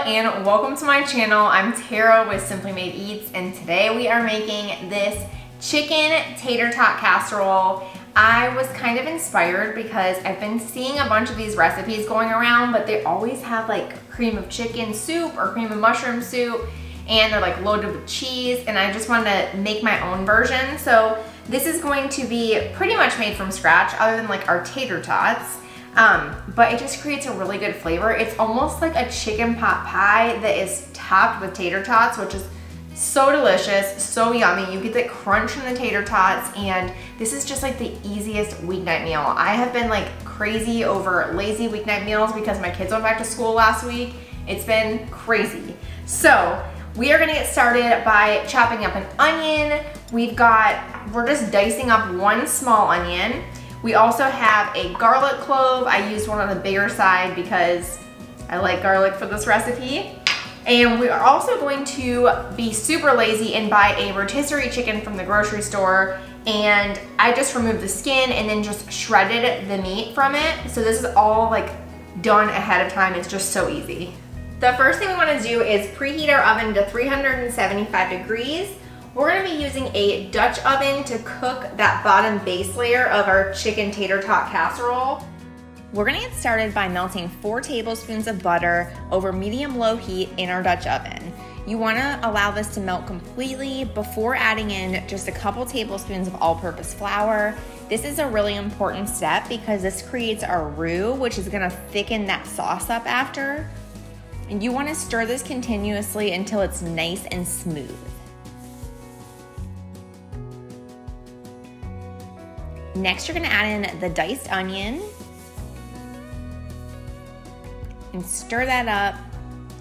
and welcome to my channel. I'm Tara with Simply Made Eats, and today we are making this chicken tater tot casserole. I was kind of inspired because I've been seeing a bunch of these recipes going around, but they always have like cream of chicken soup or cream of mushroom soup, and they're like loaded with cheese, and I just wanted to make my own version. So this is going to be pretty much made from scratch other than like our tater tots. But it just creates a really good flavor. It's almost like a chicken pot pie that is topped with tater tots, which is so delicious, so yummy. You get the crunch from the tater tots, and this is just like the easiest weeknight meal. I have been like crazy over lazy weeknight meals because my kids went back to school last week. It's been crazy. So we are gonna get started by chopping up an onion. We're just dicing up one small onion. We also have a garlic clove. I used one on the bigger side because I like garlic for this recipe. And we are also going to be super lazy and buy a rotisserie chicken from the grocery store. And I just removed the skin and then just shredded the meat from it. So this is all like done ahead of time. It's just so easy. The first thing we want to do is preheat our oven to 375 degrees. We're gonna be using a Dutch oven to cook that bottom base layer of our chicken tater tot casserole. We're gonna get started by melting 4 tablespoons of butter over medium-low heat in our Dutch oven. You wanna allow this to melt completely before adding in just a couple tablespoons of all-purpose flour. This is a really important step because this creates our roux, which is gonna thicken that sauce up after. And you wanna stir this continuously until it's nice and smooth. Next, you're gonna add in the diced onion and stir that up.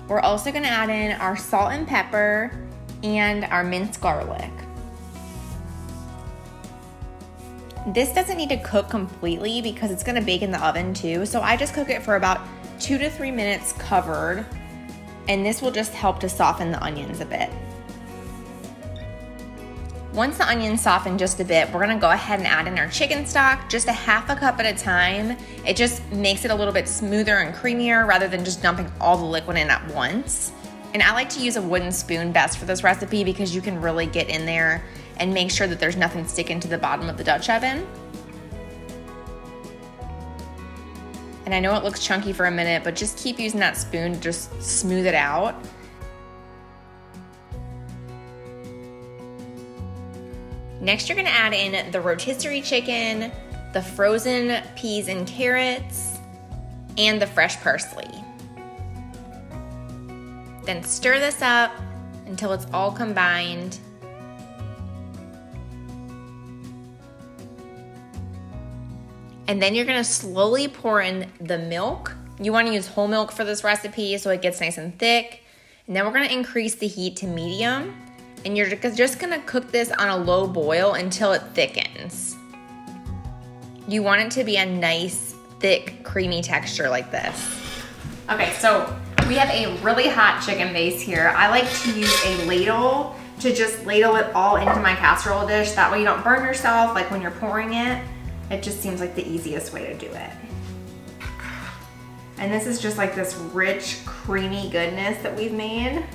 We're also gonna add in our salt and pepper and our minced garlic. This doesn't need to cook completely because it's gonna bake in the oven too, so I just cook it for about 2 to 3 minutes covered, and this will just help to soften the onions a bit. Once the onions soften just a bit, we're gonna go ahead and add in our chicken stock, just a half a cup at a time. It just makes it a little bit smoother and creamier rather than just dumping all the liquid in at once. And I like to use a wooden spoon best for this recipe because you can really get in there and make sure that there's nothing sticking to the bottom of the Dutch oven. And I know it looks chunky for a minute, but just keep using that spoon to just smooth it out. Next, you're gonna add in the rotisserie chicken, the frozen peas and carrots, and the fresh parsley. Then stir this up until it's all combined. And then you're gonna slowly pour in the milk. You wanna use whole milk for this recipe so it gets nice and thick. And then we're gonna increase the heat to medium. And you're just gonna cook this on a low boil until it thickens. You want it to be a nice, thick, creamy texture like this. Okay, so we have a really hot chicken base here. I like to use a ladle to just ladle it all into my casserole dish. That way you don't burn yourself like when you're pouring it. It just seems like the easiest way to do it. And this is just like this rich, creamy goodness that we've made.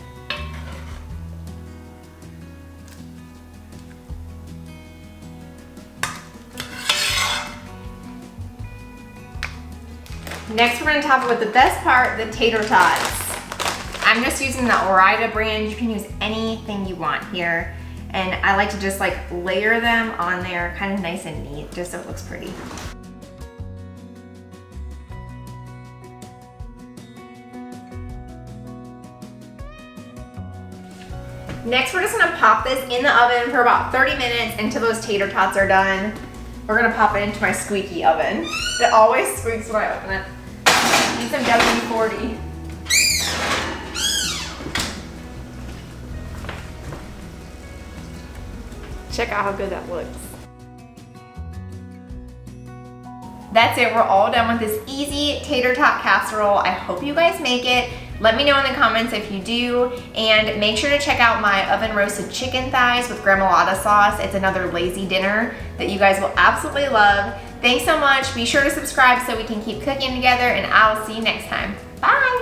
Next, we're gonna top it with the best part, the tater tots. I'm just using the Ore-Ida brand. You can use anything you want here. And I like to just like layer them on there kind of nice and neat, just so it looks pretty. Next, we're just gonna pop this in the oven for about 30 minutes until those tater tots are done. We're gonna pop it into my squeaky oven. It always squeaks when I open it. Need some WD-40. Check out how good that looks. That's it, we're all done with this easy tater tot casserole. I hope you guys make it. Let me know in the comments if you do, and make sure to check out my oven roasted chicken thighs with gremolata sauce. It's another lazy dinner that you guys will absolutely love. Thanks so much. Be sure to subscribe so we can keep cooking together, and I'll see you next time. Bye.